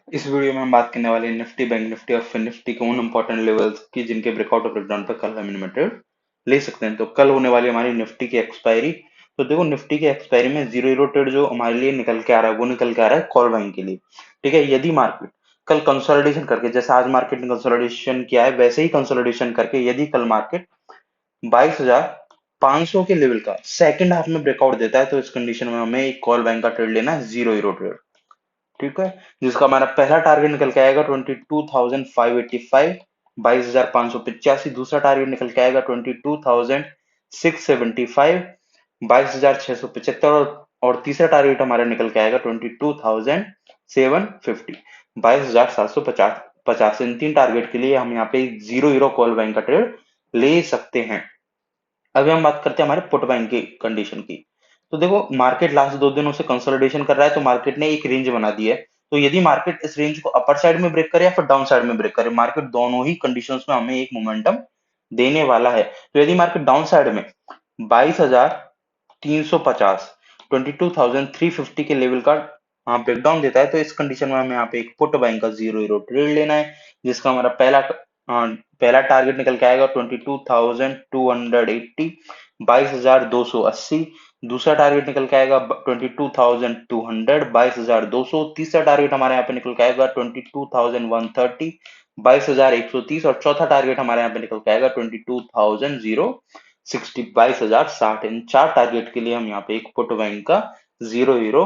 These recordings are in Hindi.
इस वीडियो में हम बात करने वाले हैं निफ्टी, बैंक निफ्टी और फिन निफ्टी के उन इंपॉर्टेंट लेवल्स की जिनके ब्रेकआउट और ब्रेकडाउन पर कल हम इनमें ट्रेड ले सकते हैं। तो कल होने वाली हमारी निफ्टी की एक्सपायरी। तो देखो निफ्टी की एक्सपायरी में जीरो जीरो ट्रेड जो हमारे लिए निकल के आ रहा है वो निकल के आ रहा है कॉल बाइंग के लिए। ठीक है, यदि मार्केट कल कंसोलिडेशन करके, जैसे आज मार्केट ने कंसोलिडेशन किया है वैसे ही कंसोलिडेशन करके यदि कल मार्केट 22,500 के लेवल का सेकंड हाफ में ब्रेकआउट देता है तो इस कंडीशन में हमें एक कॉल बैंक का ट्रेड लेना है, जीरो जीरो ट्रेड। ठीक है, जिसका हमारा पहला टारगेट निकल के आएगा 22,585, 22,585। दूसरा टारगेट निकल के आएगा 22,675, 22,675। और तीसरा टारगेट हमारा निकल के आएगा 22,750, 22,750। इन तीन टारगेट के लिए हम यहाँ पे जीरो जीरो कॉल बाइंग का ट्रेड ले सकते हैं। अभी हम बात करते हैं हमारे पुट बाइंग की कंडीशन की। तो देखो मार्केट लास्ट 2 दिनों से कंसोलिडेशन कर रहा है, तो मार्केट ने एक रेंज बना दी है। तो यदि मार्केट इस रेंज को अपर साइड में ब्रेक करे या फिर डाउन साइड में ब्रेक करे, मार्केट दोनों ही कंडीशंस में हमें एक मोमेंटम देने वाला है। तो यदि मार्केट डाउन साइड में 22,350, 22,350 के लेवल का ब्रेकडाउन देता है तो इस कंडीशन में हमें यहाँ पे एक पुट बाइंग का जीरो जीरो ट्रेड लेना है, जिसका हमारा पहला टारगेट निकल के आएगा 22,280, 22,280। दूसरा टारगेट निकल के आएगा 22,200, 22,200। तीसरा टारगेट हमारे यहाँ पे निकल के आएगा 22,130, 22,130। और चौथा टारगेट हमारे यहाँ पे निकल के आएगा 22,060, 22,060। इन चार टारगेट के लिए हम यहाँ पे एक पुट बाइंग का जीरो जीरो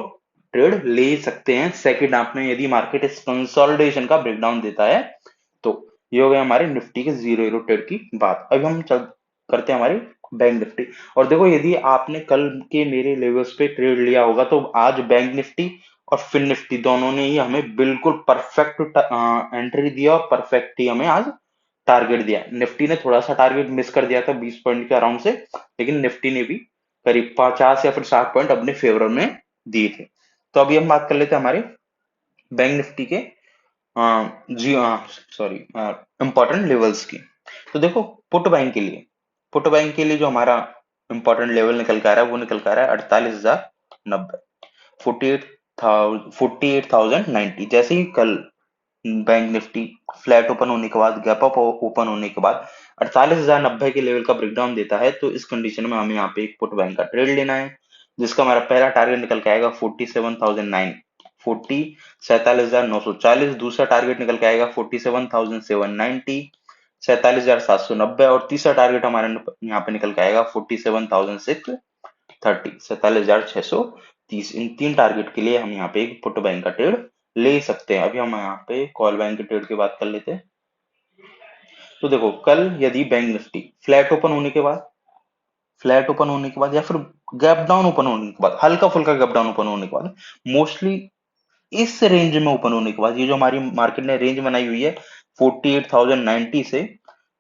ट्रेड ले सकते हैं सेकंड हाफ में, यदि मार्केट इस कंसोलिडेशन का ब्रेकडाउन देता है तो। ये हो गया हमारे निफ्टी के जीरो जीरो ट्रेड की बात। अभी हम चल करते हैं हमारी बैंक निफ्टी। और देखो यदि आपने कल के मेरे लेवल्स पे ट्रेड लिया होगा तो आज बैंक निफ्टी और फिन निफ्टी दोनों ने ही हमें बिल्कुल परफेक्ट एंट्री दिया और परफेक्ट ही हमें आज टारगेट दिया। निफ्टी ने थोड़ा सा टारगेट मिस कर दिया था 20 पॉइंट के अराउंड से, लेकिन निफ्टी ने भी करीब 50 या फिर 60 पॉइंट अपने फेवर में दिए थे। तो अभी हम बात कर लेते हैं हमारे बैंक निफ्टी के जी हाँ, सॉरी, इंपॉर्टेंट लेवल्स की। तो देखो पुट बाइंग के लिए जो हमारा इंपॉर्टेंट लेवल निकल के आ रहा है वो निकल के आ रहा है 48,090, 48,090। जैसे ही कल बैंक निफ्टी फ्लैट ओपन होने के बाद, गैप अप ओपन होने के बाद 48,090 के लेवल का ब्रेकडाउन देता है तो इस कंडीशन में हमें यहाँ पे एक पुट बाइंग का ट्रेड लेना है, जिसका हमारा पहला टारगेट निकल के आएगा 47,900, 47,940। दूसरा टारगेट निकल के आएगा 47,790, 47,790। और तीसरा टारगेट हमारा यहाँ पे निकल के आएगा 47,630, 47,630। इन तीन टारगेट के लिए हम यहाँ पे एक पुट बाइंग का ट्रेड ले सकते हैं। अभी हम यहाँ पे कॉल बाइंग के ट्रेड की बात कर लेते हैं। तो देखो कल यदि बैंक निफ्टी फ्लैट ओपन होने के बाद या फिर गैप डाउन ओपन होने के बाद, हल्का फुल्का गैप डाउन ओपन होने के बाद, मोस्टली इस रेंज में ओपन होने के बाद, ये जो हमारी मार्केट ने रेंज बनाई हुई है 48,090 से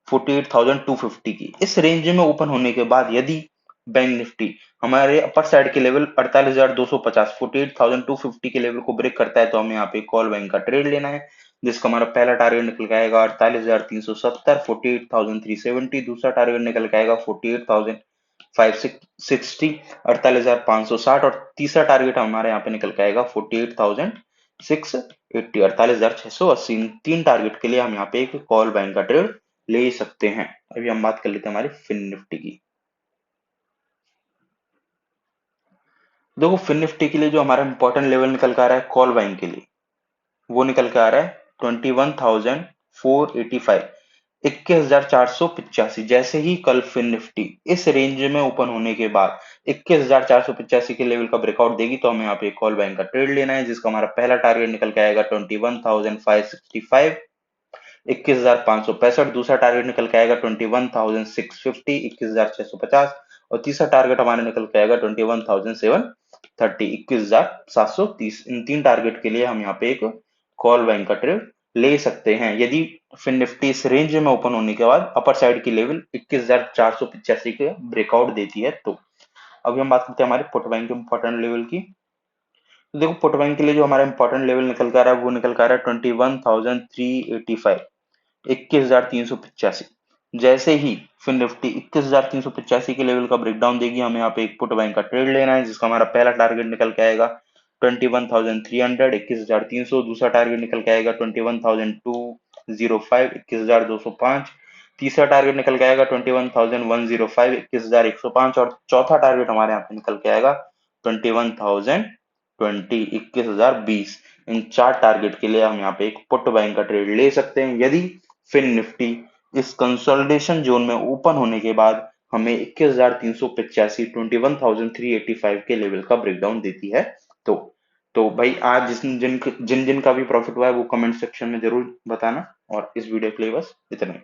48,250 की, इस रेंज में ओपन होने के बाद यदि बैंक निफ्टी हमारे अपर साइड के लेवल 48,250, 48,250 के लेवल को ब्रेक करता है तो हमें यहाँ पे कॉल बैंक का ट्रेड लेना है, जिसका हमारा पहला टारगेट निकल के आएगा 48,370, 48,370। दूसरा टारगेट निकल के आएगा 48,560, 48,560। और तीसरा टारगेट हमारे यहाँ पे निकल के आएगा 48,680, 48,680। इन तीन टारगेट के लिए हम यहाँ पे एक कॉल बाइंग का ट्रेड ले सकते हैं। अभी हम बात कर लेते हैं हमारी फिन निफ्टी की। देखो फिन निफ्टी के लिए जो हमारा इंपॉर्टेंट लेवल निकल कर आ रहा है कॉल बाइंग के लिए, वो निकल के आ रहा है 21,485, 21,485। जैसे ही कल फिन निफ्टी इस रेंज में ओपन होने के बाद 21,485 के लेवल का ब्रेकआउट देगी तो हमें यहाँ पे कॉल बाइंग का ट्रेड लेना है, जिसका हमारा पहला टारगेट निकल के आएगा 21,565, 21,565। दूसरा टारगेट निकल के आएगा 21,650, 21,650। और तीसरा टारगेट हमारा निकल के आएगा 21,730, 21,730। इन तीन टारगेट के लिए हम यहाँ पे एक कॉल बाइंग का ट्रेड ले सकते हैं यदि फिन निफ्टी इस रेंज में ओपन होने के बाद अपर साइड की लेवल 21,485 के ब्रेकआउट देती है तो। अभी हम बात करते हैं हमारे पुट बाइंग के इंपॉर्टेंट लेवल की। तो देखो पुट बाइंग के लिए जो हमारा इंपॉर्टेंट लेवल निकल कर आ रहा है वो निकल कर आ रहा है 21,385, 21,385। जैसे ही फिर निफ्टी 21,385 के लेवल का ब्रेकडाउन देगी हमें यहाँ पे एक पुट बाइंग का ट्रेड लेना है, जिसका हमारा पहला टारगेट निकल के आएगा 21,300 21,300, दूसरा टारगेट निकल के आएगा 21,205 21,205, तीसरा टारगेट निकल के आएगा 21,105 21,105 और चौथा टारगेट हमारे यहाँ पे निकल के आएगा 21,020 21,020। इन चार टारगेट के लिए हम यहाँ पे एक पुट बाइंग का ट्रेड ले सकते हैं यदि फिन निफ्टी इस कंसोलिडेशन जोन में ओपन होने के बाद हमें 21,385 21,385 के लेवल का ब्रेकडाउन देती है। तो तो भाई आज जिन जिन का भी प्रॉफिट हुआ है वो कमेंट सेक्शन में जरूर बताना और इस वीडियो के लिए बस इतना ही।